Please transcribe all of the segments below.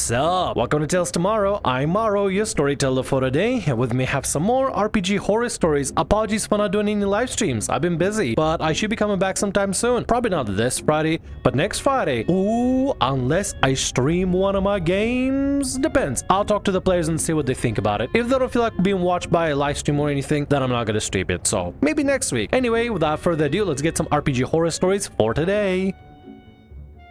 What's up? Welcome to Tales Tomorrow. I'm Morrow, your storyteller for today, and with me I have some more RPG horror stories. Apologies for not doing any live streams. I've been busy, but I should be coming back sometime soon. Probably not this Friday, but next Friday. Ooh, unless I stream one of my games. Depends. I'll talk to the players and see what they think about it. If they don't feel like being watched by a live stream or anything, then I'm not gonna stream it. So maybe next week. Anyway, without further ado, let's get some RPG horror stories for today.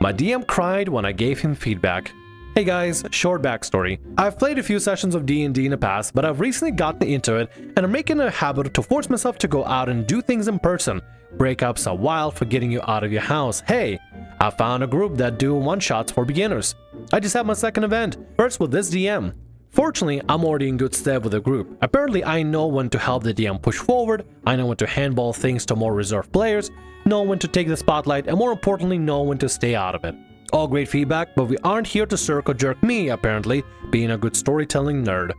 My DM cried when I gave him feedback. Hey guys, short backstory. I've played a few sessions of D&D in the past, but I've recently gotten into it and I'm making it a habit to force myself to go out and do things in person. Breakups are wild for getting you out of your house. Hey, I found a group that do one-shots for beginners. I just had my second event, first with this DM. Fortunately, I'm already in good stead with the group. Apparently, I know when to help the DM push forward, I know when to handball things to more reserved players, know when to take the spotlight, and more importantly, know when to stay out of it. All great feedback, but we aren't here to circle jerk me, apparently, being a good storytelling nerd.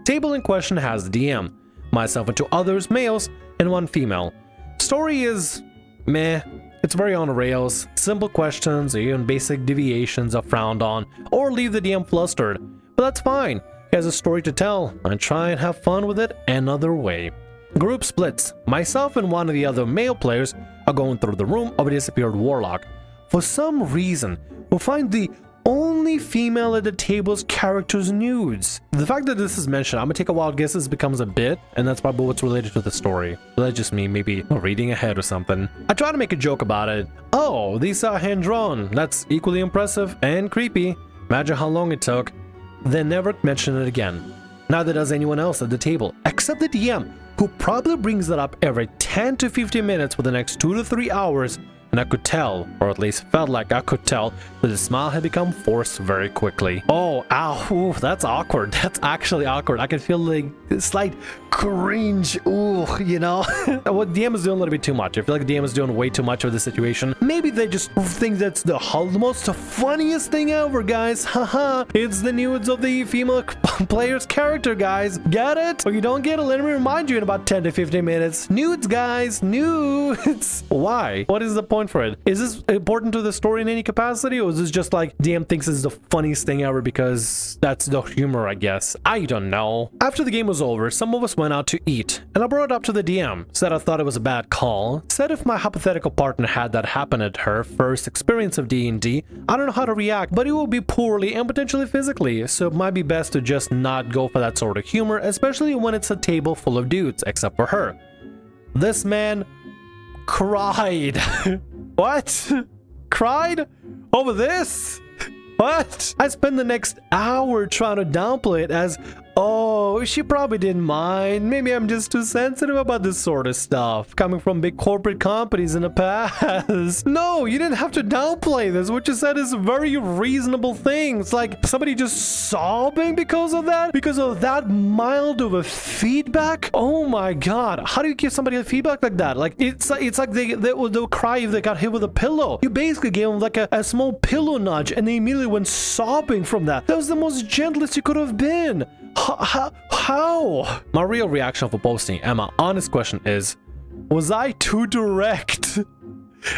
Table in question has the DM, myself and two others, males, and one female. Story is meh. It's very on rails. Simple questions or even basic deviations are frowned on, or leave the DM flustered. But that's fine. He has a story to tell, and try and have fun with it another way. Group splits. Myself and one of the other male players are going through the room of a disappeared warlock. For some reason, we'll find the only female at the table's character's nudes. The fact that this is mentioned, I'm gonna take a wild guess this becomes a bit, and that's probably what's related to the story. But that's just me, maybe reading ahead or something. I try to make a joke about it. Oh, these are hand-drawn. That's equally impressive and creepy. Imagine how long it took. Then never mention it again. Neither does anyone else at the table, except the DM, who probably brings that up every 10 to 15 minutes for the next 2 to 3 hours. And I could tell, or at least felt like I could tell, that the smile had become forced very quickly. Oh, ow, ooh, that's awkward. That's actually awkward. I can feel like a slight cringe, ooh, you know? What DM is doing a little bit too much. I feel like the DM is doing way too much of the situation. Maybe they just think that's the most funniest thing ever, guys. Haha, it's the nudes of the female player's character, guys. Get it? Or you don't get it, let me remind you in about 10 to 15 minutes. Nudes, guys, nudes. Why? What is the point for it? Is this important to the story in any capacity, or is this just like DM thinks it's the funniest thing ever because that's the humor, I guess? I don't know. After the game was over, some of us went out to eat, and I brought it up to the DM. Said I thought it was a bad call. Said if my hypothetical partner had that happen at her first experience of D&D, I don't know how to react, but it will be poorly and potentially physically, so it might be best to just not go for that sort of humor, especially when it's a table full of dudes, except for her. This man cried. What? Cried? Over this? What? I spent the next hour trying to downplay it as, oh, she probably didn't mind. Maybe I'm just too sensitive about this sort of stuff. Coming from big corporate companies in the past. No, you didn't have to downplay this. What you said is a very reasonable thing. It's like somebody just sobbing because of that? Because of that mild of a feedback? Oh my god. How do you give somebody a feedback like that? Like, it's like they'll cry if they got hit with a pillow. You basically gave them like a small pillow nudge and they immediately went sobbing from that. That was the most gentlest you could have been. How? My real reaction for posting and my honest question is, was I too direct?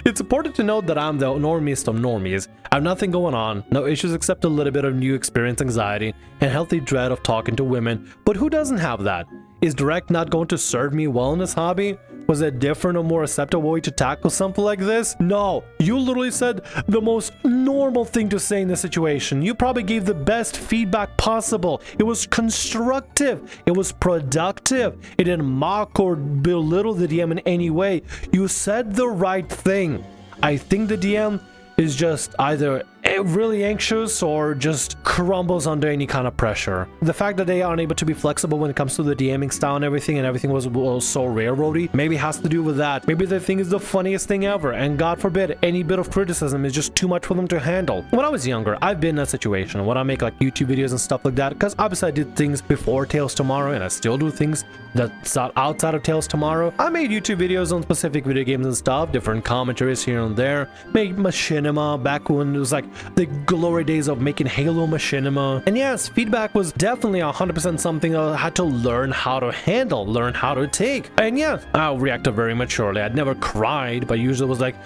It's important to note that I'm the normiest of normies. I have nothing going on, no issues except a little bit of new experience anxiety and healthy dread of talking to women, but who doesn't have that? Is direct not going to serve me well in this hobby? Was it a different or more acceptable way to tackle something like this? No, you literally said the most normal thing to say in this situation. You probably gave the best feedback possible. It was constructive. It was productive. It didn't mock or belittle the DM in any way. You said the right thing. I think the DM is just either really anxious or just crumbles under any kind of pressure. The fact that they aren't able to be flexible when it comes to the DMing style and everything was so railroady, maybe has to do with that. Maybe they think it's the funniest thing ever, and God forbid, any bit of criticism is just too much for them to handle. When I was younger, I've been in a situation when I make like YouTube videos and stuff like that, because obviously I did things before Tales Tomorrow, and I still do things that's outside of Tales Tomorrow. I made YouTube videos on specific video games and stuff, different commentaries here and there, made machinima back when it was like the glory days of making Halo machinima. And yes, feedback was definitely 100% something I had to learn how to handle, learn how to take. And yeah, I reacted very maturely. I'd never cried, but usually was like,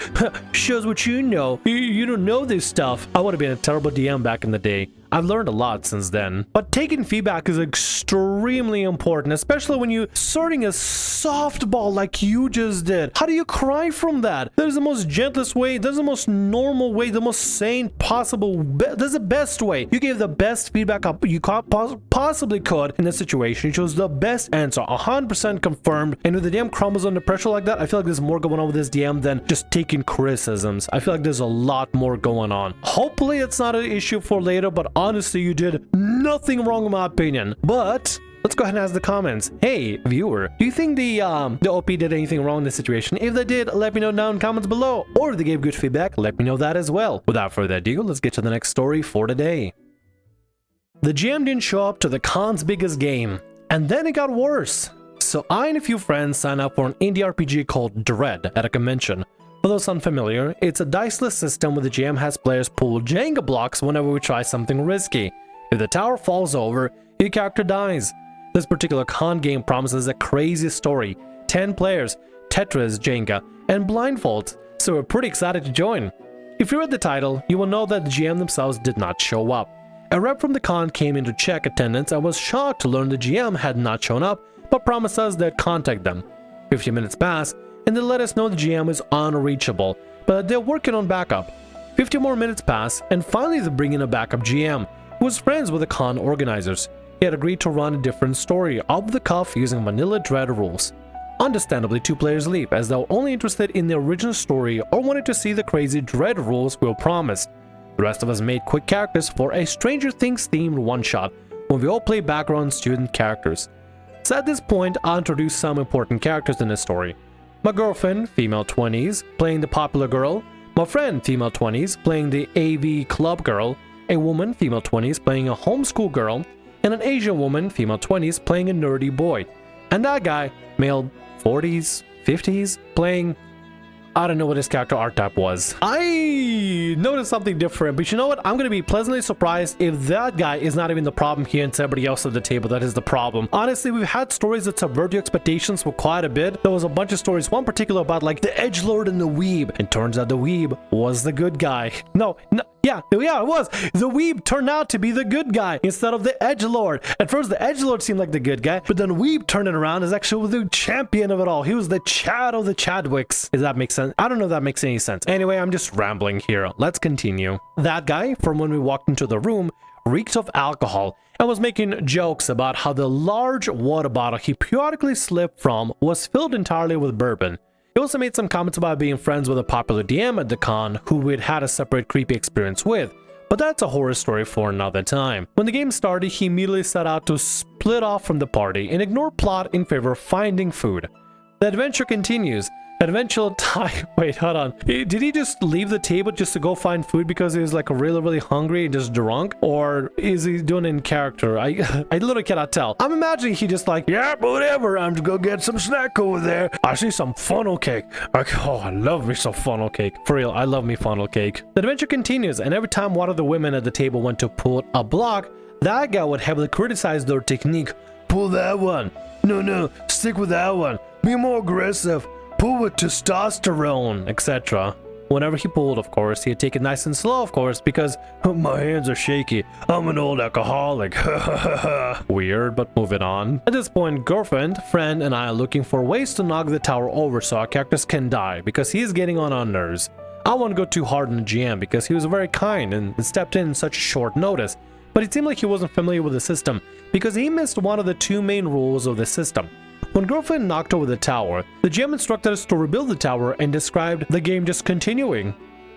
shows what you know. You don't know this stuff. I would have been a terrible DM back in the day. I've learned a lot since then. But taking feedback is extremely important, especially when you're starting a softball like you just did. How do you cry from that? That is the most gentlest way, that's the most normal way, the most sane possible, that's the best way. You gave the best feedback you possibly could in the situation. You chose the best answer, 100% confirmed. And with the DM crumbles under pressure like that, I feel like there's more going on with this DM than just taking criticisms. I feel like there's a lot more going on. Hopefully it's not an issue for later, but honestly, you did nothing wrong in my opinion. But let's go ahead and ask the comments. Hey, viewer, do you think the OP did anything wrong in this situation? If they did, let me know down in the comments below. Or if they gave good feedback, let me know that as well. Without further ado, let's get to the next story for today. The GM didn't show up to the con's biggest game, and then it got worse. So I and a few friends signed up for an indie RPG called Dread at a convention. For those unfamiliar, it's a diceless system where the GM has players pull Jenga blocks whenever we try something risky. If the tower falls over, your character dies. This particular con game promises a crazy story, 10 players, Tetris, Jenga, and blindfolds, so we're pretty excited to join. If you read the title, you will know that the GM themselves did not show up. A rep from the con came in to check attendance and was shocked to learn the GM had not shown up, but promised us they'd contact them. 15 minutes pass, and they let us know the GM is unreachable, but they're working on backup. 50 more minutes pass, and finally they bring in a backup GM, who was friends with the con organizers. He had agreed to run a different story off the cuff using vanilla Dread rules. Understandably, 2 players leave as they were only interested in the original story or wanted to see the crazy Dread rules we were promised. The rest of us made quick characters for a Stranger Things themed one-shot, where we all play background student characters. So at this point, I'll introduce some important characters in the story. My girlfriend, female 20s, playing the popular girl. My friend, female 20s, playing the AV club girl. A woman, female 20s, playing a homeschool girl. And an Asian woman, female 20s, playing a nerdy boy. And that guy, male 40s, 50s, playing... I don't know what his character art type was. I noticed something different, but you know what? I'm going to be pleasantly surprised if that guy is not even the problem here and everybody else at the table that is the problem. Honestly, we've had stories that subvert your expectations for quite a bit. There was a bunch of stories, one particular about like the edgelord and the weeb. And turns out the weeb was the good guy. Yeah, it was. The weeb turned out to be the good guy instead of the edgelord. At first, the edgelord seemed like the good guy, but then weeb turned it around as actually the champion of it all. He was the Chad of the Chadwicks. Does that make sense? I don't know if that makes any sense. Anyway, I'm just rambling here. Let's continue. That guy, from when we walked into the room, reeked of alcohol and was making jokes about how the large water bottle he periodically slipped from was filled entirely with bourbon. He also made some comments about being friends with a popular DM at the con who we'd had a separate creepy experience with, but that's a horror story for another time. When the game started, he immediately set out to split off from the party and ignore plot in favor of finding food. The adventure continues. Eventual time. Wait, hold on. Did he just leave the table just to go find food because he was like really hungry and just drunk? Or is he doing it in character? I literally cannot tell. I'm imagining he just like, yeah, whatever. I'm to go get some snack over there. I see some funnel cake. Oh, I love me some funnel cake. For real, I love me funnel cake. The adventure continues, and every time one of the women at the table went to pull a block, that guy would heavily criticize their technique. Pull that one. No, stick with that one. Be more aggressive. Pull with testosterone, etc. Whenever he pulled, of course, he'd take it nice and slow, of course, because my hands are shaky. I'm an old alcoholic. Weird, but moving on. At this point, girlfriend, friend, and I are looking for ways to knock the tower over so our characters can die, because he's getting on our nerves. I won't go too hard on the GM because he was very kind and stepped in such short notice, but it seemed like he wasn't familiar with the system because he missed one of the 2 main rules of the system. When girlfriend knocked over the tower, the GM instructed us to rebuild the tower and described the game just continuing.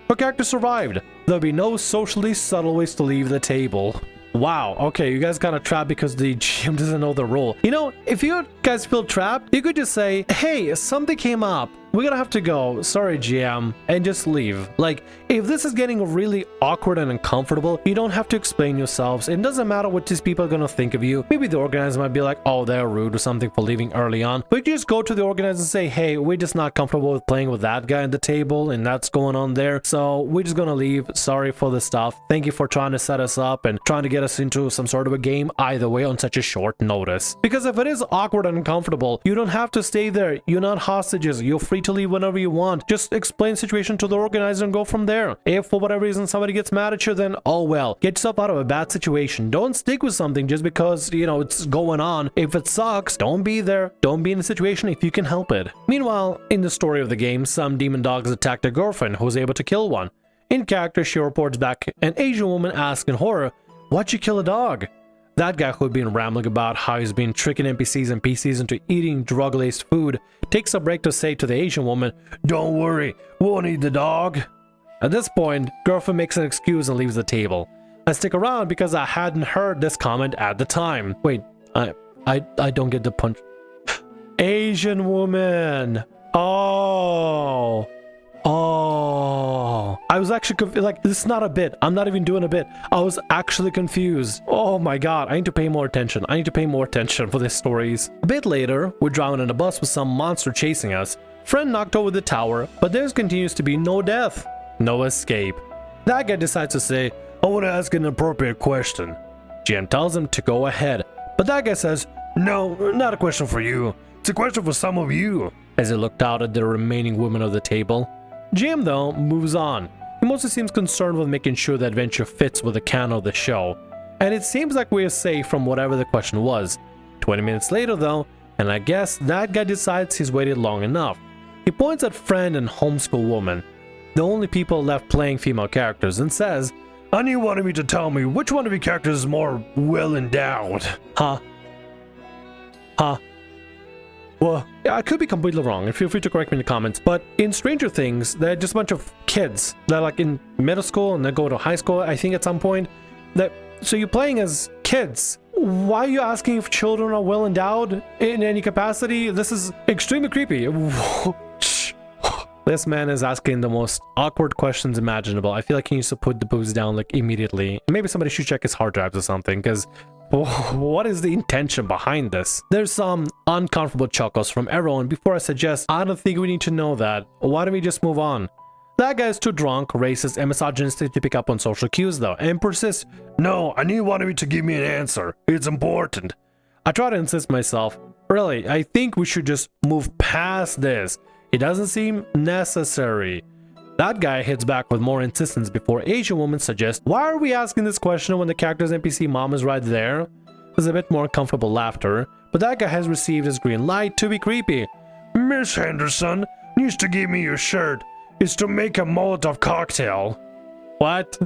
Her character survived. There'll be no socially subtle ways to leave the table. Wow, okay, you guys got trapped because the GM doesn't know the rule. You know, if you guys feel trapped, you could just say, hey, something came up. We're gonna have to go. Sorry, GM. And just leave. Like, if this is getting really awkward and uncomfortable, you don't have to explain yourselves. It doesn't matter what these people are gonna think of you. Maybe the organizer might be like, oh, they're rude or something for leaving early on. But you just go to the organizer and say, hey, we're just not comfortable with playing with that guy at the table and that's going on there. So we're just gonna leave. Sorry for the stuff. Thank you for trying to set us up and trying to get us into some sort of a game either way on such a short notice. Because if it is awkward and uncomfortable, you don't have to stay there. You're not hostages. You're free to leave whenever you want. Just explain the situation to the organizer and go from there. If for whatever reason somebody gets mad at you, then oh well. Get yourself out of a bad situation. Don't stick with something just because, you know, it's going on. If it sucks, don't be there. Don't be in the situation if you can help it. Meanwhile, in the story of the game, some demon dogs attacked a girlfriend who was able to kill one. In character, she reports back an Asian woman asks in horror, "Why'd you kill a dog?" That guy who had been rambling about how he's been tricking NPCs and PCs into eating drug-laced food takes a break to say to the Asian woman, "Don't worry, we'll eat the dog." At this point, girlfriend makes an excuse and leaves the table. I stick around because I hadn't heard this comment at the time. Wait, I don't get the punch. Asian woman. Oh. I was actually like, this is not a bit. I'm not even doing a bit. I was actually confused. Oh my god, I need to pay more attention. I need to pay more attention for these stories. A bit later, we're driving in a bus with some monster chasing us. Friend knocked over the tower, but there continues to be no death, no escape. That guy decides to say, "I want to ask an appropriate question." GM tells him to go ahead, but that guy says, "No, not a question for you. It's a question for some of you," as he looked out at the remaining women of the table. GM, though, moves on. He mostly seems concerned with making sure the adventure fits with the canon of the show, and it seems like we're safe from whatever the question was. 20 minutes later, though, and I guess that guy decides he's waited long enough. He points at friend and homeschool woman, the only people left playing female characters, and says, "I need one of you to tell me which one of your characters is more well-endowed." Huh? Well, I could be completely wrong, and feel free to correct me in the comments, but in Stranger Things, they're just a bunch of kids. They're like in middle school and they go to high school, I think at some point. So you're playing as kids. Why are you asking if children are well endowed in any capacity? This is extremely creepy. This man is asking the most awkward questions imaginable. I feel like he needs to put the booze down like immediately. Maybe somebody should check his hard drives or something, because what is the intention behind this? There's some uncomfortable chuckles from everyone before I suggest, I don't think we need to know that. Why don't we just move on? That guy is too drunk, racist, and misogynistic to pick up on social cues though, and persists, "No, I need one of you to give me an answer. It's important." I try to insist myself, really, I think we should just move past this. It doesn't seem necessary. That guy hits back with more insistence before Asian woman suggests, "Why are we asking this question when the character's NPC mom is right there?" There's a bit more comfortable laughter, but that guy has received his green light to be creepy. "Miss Henderson needs to give me your shirt. It's to make a Molotov cocktail." What?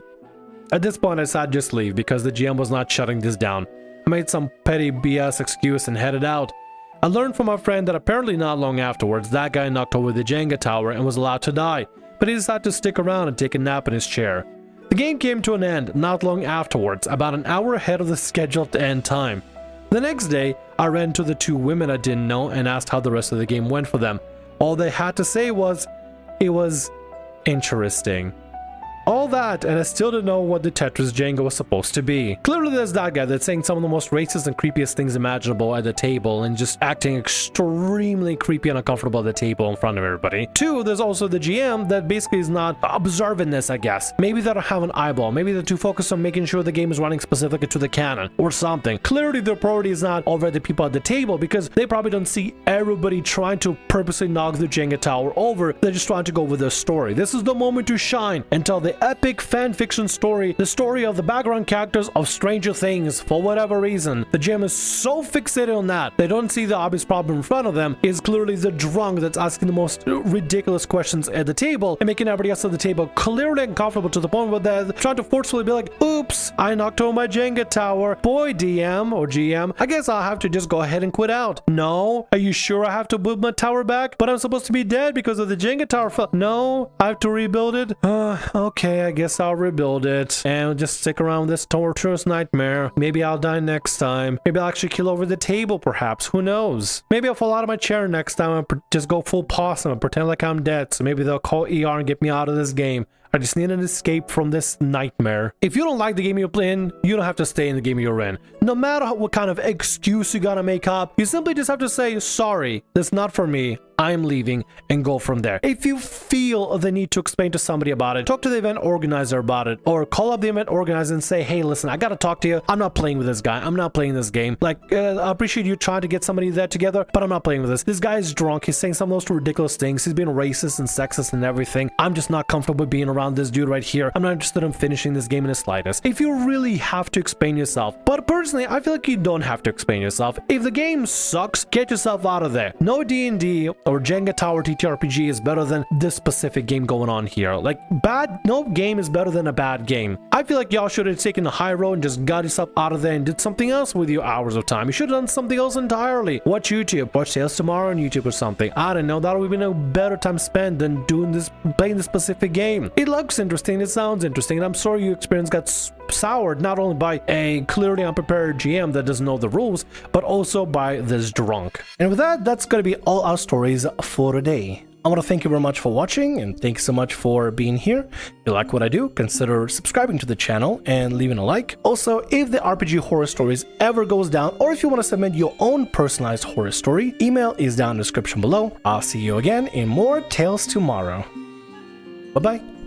At this point I said just leave because the GM was not shutting this down. I made some petty BS excuse and headed out. I learned from my friend that apparently not long afterwards, that guy knocked over the Jenga tower and was allowed to die, but he decided to stick around and take a nap in his chair. The game came to an end not long afterwards, about an hour ahead of the scheduled end time. The next day, I ran to the two women I didn't know and asked how the rest of the game went for them. All they had to say was, it was interesting. All that, and I still don't know what the Tetris Jenga was supposed to be. Clearly there's that guy that's saying some of the most racist and creepiest things imaginable at the table and just acting extremely creepy and uncomfortable at the table in front of everybody. Two, there's also the GM that basically is not observing this, I guess. Maybe they don't have an eyeball, maybe they're too focused on making sure the game is running specifically to the canon or something. Clearly their priority is not over the people at the table because they probably don't see everybody trying to purposely knock the Jenga tower over. They're just trying to go with their story. This is the moment to shine and tell the epic fan fiction story, the story of the background characters of Stranger Things. For whatever reason, the GM is so fixated on that they don't see the obvious problem in front of them is clearly the drunk that's asking the most ridiculous questions at the table and making everybody else at the table clearly uncomfortable to the point where they're trying to forcefully be like, "Oops, I knocked over my Jenga tower. Boy, DM or GM, I guess I'll have to just go ahead and quit out." "No, are you sure I have to build my tower back? But I'm supposed to be dead because of the Jenga tower fell." "No, I have to rebuild it." Okay, I guess I'll rebuild it and just stick around with this torturous nightmare. Maybe I'll die next time. Maybe I'll actually kill over the table, perhaps. Who knows? Maybe I'll fall out of my chair next time and just go full possum and pretend like I'm dead. So maybe they'll call ER and get me out of this game. I just need an escape from this nightmare. If you don't like the game you're playing, you don't have to stay in the game you're in. No matter what kind of excuse you gotta make up, you simply just have to say, "Sorry, that's not for me. I'm leaving, and go from there. If you feel the need to explain to somebody about it, talk to the event organizer about it, or call up the event organizer and say, hey, listen, I gotta talk to you. I'm not playing with this guy. I'm not playing this game. Like, I appreciate you trying to get somebody there together, but I'm not playing with this. This guy is drunk. He's saying some of those ridiculous things. He's being racist and sexist and everything. I'm just not comfortable with being around this dude right here. I'm not interested in finishing this game in the slightest. If you really have to explain yourself, but personally, I feel like you don't have to explain yourself. If the game sucks, get yourself out of there. No D&D or Jenga Tower TTRPG is better than this specific game going on here. Like, no game is better than a bad game. I feel like y'all should have taken the high road and just got yourself out of there and did something else with your hours of time. You should have done something else entirely. Watch YouTube. Watch Tales Tomorrow on YouTube or something. I don't know. That would have been a better time spent than playing this specific game. It looks interesting. It sounds interesting. And I'm sorry your experience got soured not only by a clearly unprepared GM that doesn't know the rules, but also by this drunk. And with that, that's going to be all our stories for today. I want to thank you very much for watching, and thanks so much for being here. If you like what I do, consider subscribing to the channel and leaving a like. Also, if the RPG Horror Stories ever goes down, or if you want to submit your own personalized horror story, email is down in the description below. I'll see you again in more Tales Tomorrow. Bye-bye.